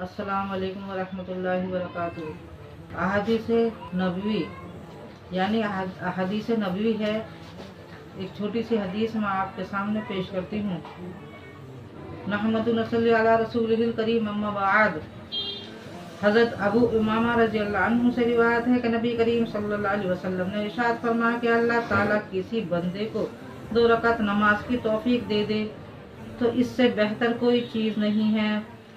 अस्सलाम वालेकुम वरहमतुल्लाहि वबरकातुहू। अहादीस नबवी यानी अहादीस नबवी है। एक छोटी सी हदीस मैं आपके सामने पेश करती हूँ। नहमदु नसल्ली अला रसूलिल करीम अम्मा बाद। हज़रत अबू उमामा रज़ियल्लाहु अन्हु से रिवायत है कि नबी करीम सल्लल्लाहु अलैहि वसल्लम ने इरशाद फरमाया कि अल्लाह ताला किसी बंदे को 2 रकात नमाज की तौफीक दे दे तो इससे बेहतर कोई चीज़ नहीं है।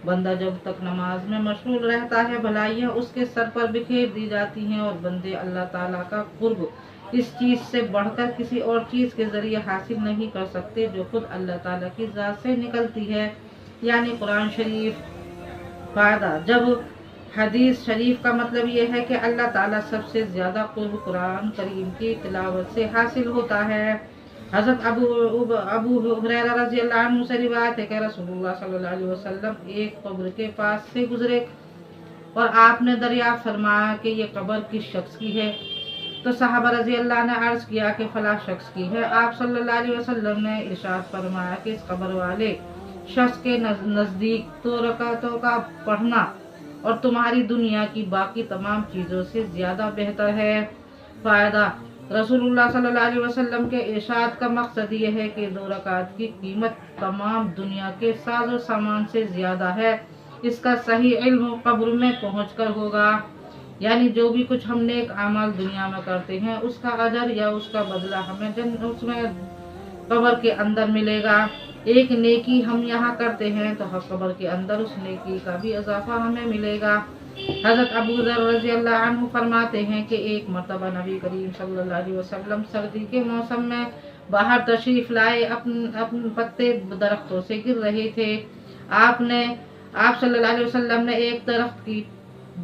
बंदा जब तक नमाज में मशगूल रहता है भलाइयाँ उसके सर पर बिखेर दी जाती हैं और बंदे अल्लाह ताला का कुर्ब इस चीज़ से बढ़कर किसी और चीज़ के ज़रिए हासिल नहीं कर सकते जो खुद अल्लाह ताला की ज़ात से निकलती है, यानी कुरान शरीफ। फ़ायदा। जब हदीस शरीफ का मतलब ये है कि अल्लाह ताला सबसे ज़्यादा कुर्ब कुरान करीम की तिलावत से हासिल होता है। हज़रत अबू हुरैरा रज़ियल्लाहु अन्हु से रिवायत है कि रसूलुल्लाह सल्लल्लाहु अलैहि वसल्लम एक कब्र के पास से गुजरे और आपने दरियाफ्त फरमाया कि ये कब्र किस शख्स की है। तो सहाबा रज़ियल्लाहु ने अर्ज़ किया कि फ़लाँ शख्स की है। आप सल्लल्लाहु अलैहि वसल्लम ने इरशाद फरमाया कि इस कब्र वाले शख्स के नज़दीक 2 रकातों का पढ़ना और तुम्हारी दुनिया की बाकी तमाम चीज़ों से ज़्यादा बेहतर है। फ़ायदा। रसूलुल्लाह सल्लल्लाहु अलैहि वसल्लम के इरशाद का मकसद ये है कि 2 रकात की कीमत तमाम दुनिया के साजो सामान से ज़्यादा है। इसका सही इल्म कब्र में पहुंचकर होगा, यानी जो भी कुछ हम नेक अमाल दुनिया में करते हैं उसका अजर या उसका बदला हमें उसमें कब्र के अंदर मिलेगा। एक नेकी हम यहाँ करते हैं तो कब्र के अंदर उस नेकी का भी इजाफा हमें मिलेगा। हज़रत अबू ज़र रज़ियल्लाहु अन्हु फरमाते हैं कि एक मरतबा नबी करीम सल्लल्लाहु अलैहि वसल्लम सर्दी के मौसम में बाहर तशरीफ़ लाए। अपने पत्ते दरख्तों से गिर रहे थे। आप सल्लल्लाहु अलैहि वसल्लम ने एक दरख्त की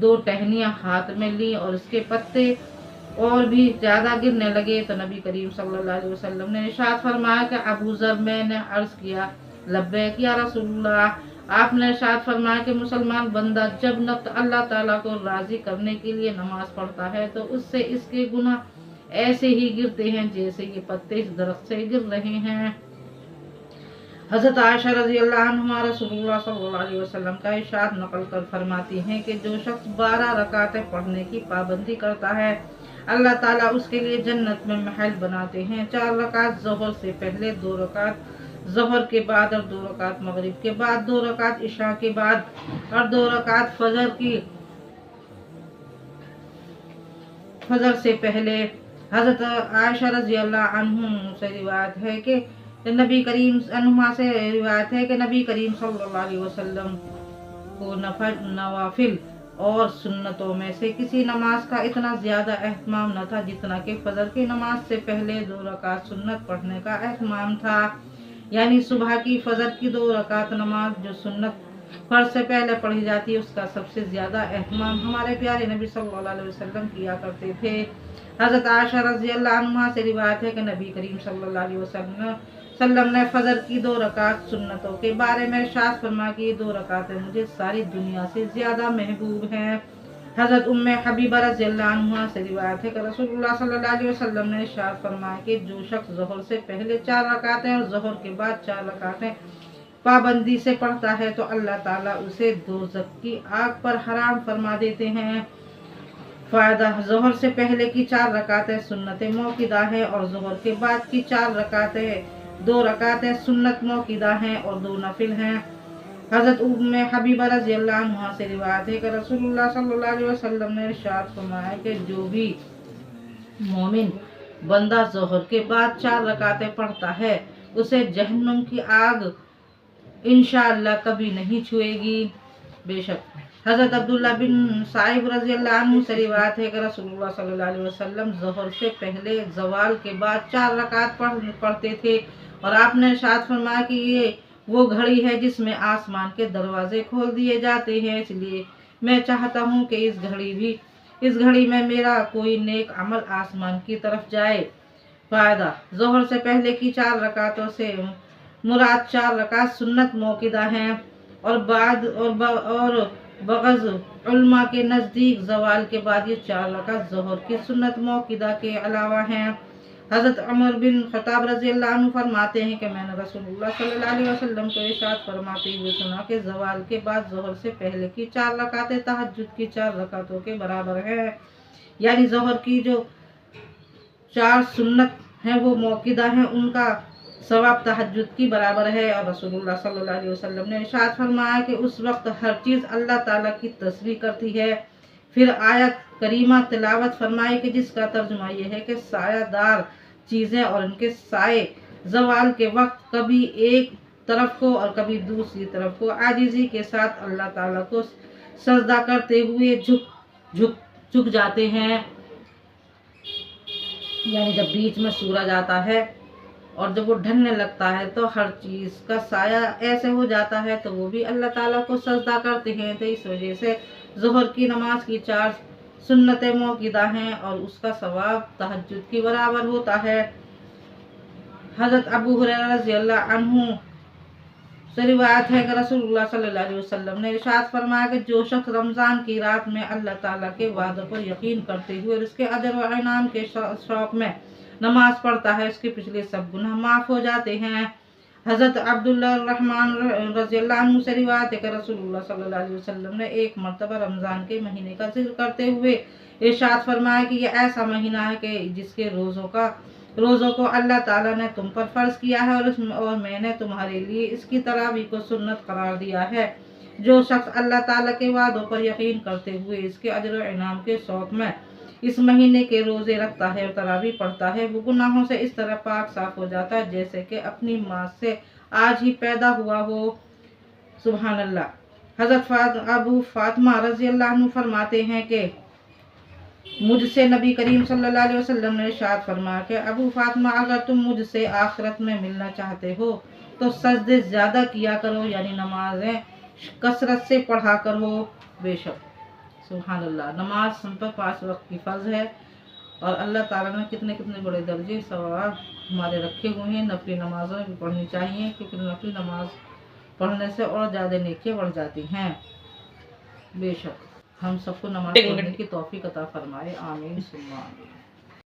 2 टहनियाँ हाथ में ली और इसके पत्ते और भी ज़्यादा गिरने लगे तो नबी करीम सल्लल्लाहु अलैहि वसल्लम ने इरशाद फरमाया कि अबू ज़र, मैंने अर्ज़ किया लब्बैक या रसूलल्लाह। आपने इरशाद फरमाया कि मुसलमान बंदा जब अल्लाह ताला को राज़ी करने के लिए नमाज पढ़ता है तो उससे इसके गुनाह ऐसे ही गिरते हैं जैसे ये पत्ते इस दरख्त से गिर रहे हैं। हज़रत आयशा रज़ियल्लाहु अन्हा रसूलुल्लाह सल्लल्लाहु अलैहि वसल्लम का इरशाद नकल कर फरमाती हैं कि जो शख्स 12 रकातें पढ़ने की पाबंदी करता है अल्लाह ताला उसके लिए जन्नत में महल बनाते हैं। 4 रकात ज़ोहर से पहले, 2 रकात ज़ोहर के बाद और 2 रकात मगरिब के बाद, 2 रकात इशा के बाद और 2 रकात फजर से पहले। हज़रत आयशा रज़ियल्लाहु अन्हा से रिवायत है कि नबी करीम सल्लल्लाहु अलैहि वसल्लम को नवाफिल और सुन्नतों में से किसी नमाज का इतना ज़्यादा एहतमाम न था जितना कि फजर की नमाज से पहले 2 रकात सुन्नत पढ़ने का एहतमाम था। यानी सुबह की फजर की 2 रकात नमाज जो सुन्नत फर्ज से पहले पढ़ी जाती है उसका सबसे ज़्यादा एहतमाम हमारे प्यारे नबी सल्लल्लाहु अलैहि वसल्लम किया करते थे। हज़रत आयशा रज़ियल्लाहु अन्हा से रिवायत है कि नबी करीम सल्लल्लाहु अलैहि वसल्लम ने फजर की 2 रकात सुन्नतों के बारे में इरशाद फरमाया कि 2 रकातें मुझे सारी दुनिया से ज़्यादा महबूब हैं। हज़रत उम्मे हबीबा रज़ियल्लाहु अन्हा से रिवायत है कि रसूलुल्लाह सल्लल्लाहु अलैहि वसल्लम ने इरशाद फरमाया कि जो शख्स ज़ोहर से पहले 4 रकातें और ज़ोहर के बाद 4 रकातें पाबंदी से पढ़ता है तो अल्लाह ताला उसे दोज़ख की आग पर हराम फरमा देते हैं। फ़ायदा। ज़ोहर से पहले की 4 रकातें सुन्नत मौक़िदा हैं और ज़ोहर के बाद की 2 रकातें सुन्नत मौक़िदा हैं और 2 नफिल हैं। हज़रत उम्मे हबीबा रज़ियल्लाहु अन्हा से रिवायत है कि रसूलुल्लाह सल्लल्लाहु अलैहि वसल्लम ने इरशाद फरमाया कि जो भी मोमिन बंदा ज़ोहर के बाद 4 रकातें पढ़ता है उसे जहन्नुम की आग इंशाअल्लाह कभी नहीं छुएगी। बेशक हज़रत अब्दुल्ला बिन साइब रज़ियल्लाहु अन्हु से रिवायत है कि रसूलुल्लाह सल्लल्लाहु अलैहि वसल्लम ज़ोहर से पहले ज़वाल के बाद 4 रकात पढ़ते थे और आपने इरशाद फरमाया कि ये वो घड़ी है जिसमें आसमान के दरवाजे खोल दिए जाते हैं, इसलिए मैं चाहता हूँ कि इस घड़ी में मेरा कोई नेक अमल आसमान की तरफ जाए। फ़ायदा। ज़ोहर से पहले की 4 रकातों से मुराद 4 रकात सुन्नत मौक़िदा हैं और बग़ज़ उलमा के नज़दीक ज़वाल के बाद ये 4 रकात ज़ोहर की सुन्नत मौक़िदा के अलावा हैं। हज़रत उमर बिन खत्ताब रज़ी अल्लाह अन्हु फरमाते हैं कि मैंने रसूलुल्लाह सल्लल्लाहु अलैहि वसल्लम को इरशाद फरमाते हुए सुना कि ज़वाल के बाद ज़ोहर से पहले की 4 रकातें तहज्जुद की 4 रकातों के बराबर है। यानी ज़ोहर की जो 4 सुन्नत हैं वो मौक़िदा हैं, उनका सवाब तहज्जुद की बराबर है। और रसूलुल्लाह सल्लल्लाहु अलैहि वसल्लम ने इरशाद फरमाया कि उस वक्त हर चीज़ अल्लाह ताला की तस्बीह करती है। फिर आयत करीमा तिलावत फरमाई कि जिसका तर्जुमा ये है कि सायादार चीज़ें और उनके साए ज़वाल के वक्त कभी एक तरफ को और कभी दूसरी तरफ को आजिज़ी के साथ अल्लाह ताला को सजदा करते हुए झुक जाते हैं। यानी जब बीच में सूरज आता है और जब वो ढलने लगता है तो हर चीज़ का साया ऐसे हो जाता है, तो वो भी अल्लाह ताला को सजदा करते हैं। तो इस वजह से ज़ोहर की नमाज की 4 सुन्नतें मौक़िदा हैं और उसका सवाब तहज्जुद के बराबर होता है। हज़रत अबू हुरैरा रज़ी अल्लाह अन्हु से रिवायत है कि रसूलुल्लाह सल्लल्लाहु अलैहि वसल्लम ने इरशाद फरमाया कि जो शख्स रमज़ान की रात में अल्लाह ताला के वादों पर यकीन करते हुए और उसके अजर व इनाम के शौक़ में नमाज पढ़ता है, उसके पिछले सब गुनाह माफ़ हो जाते हैं। हज़रत अब्दुल्लाह रहमान रज़ी अल्लाह अन्हु से रिवायत है कि रसूलुल्लाह सल्लल्लाहु अलैहि वसल्लम ने एक मरतबा रमज़ान के महीने का जिक्र करते हुए इरशाद फरमाया कि यह ऐसा महीना है कि जिसके रोज़ों को अल्लाह ताला ने तुम पर फ़र्ज किया है और मैंने तुम्हारे लिए इसकी तरावी को सुन्नत करार दिया है। जो शख्स अल्लाह ताला के वादों पर यकीन करते हुए इसके अजर व इनाम के शौक़ में इस महीने के रोज़े रखता है और तरावी पढ़ता है, वो गुनाहों से इस तरह पाक साफ हो जाता है जैसे कि अपनी माँ से आज ही पैदा हुआ हो। सुभान अल्लाह। हज़रत अबू फातिमा रज़ी अल्लाह अन्हु फरमाते हैं कि मुझसे नबी करीम सल्लल्लाहु अलैहि वसल्लम ने इरशाद फरमाया कि अबू फातिमा, अगर तुम मुझसे आखिरत में मिलना चाहते हो तो सजदे ज़्यादा किया करो, यानी नमाजें कसरत से पढ़ा करो। बेशक सुभान अल्लाह, नमाज हम पर 5 वक्त की फ़र्ज है और अल्लाह ताला ने कितने कितने बड़े दर्जे सवाब हमारे रखे हुए हैं। नफली नमाज़ें भी पढ़नी चाहिए, क्योंकि नफली नमाज पढ़ने से और ज़्यादा नेकियां बढ़ जाती हैं। बेशक हम सबको नमाज पढ़ने की तौफीक अता फरमाए। आमीन सुम्मा आमीन।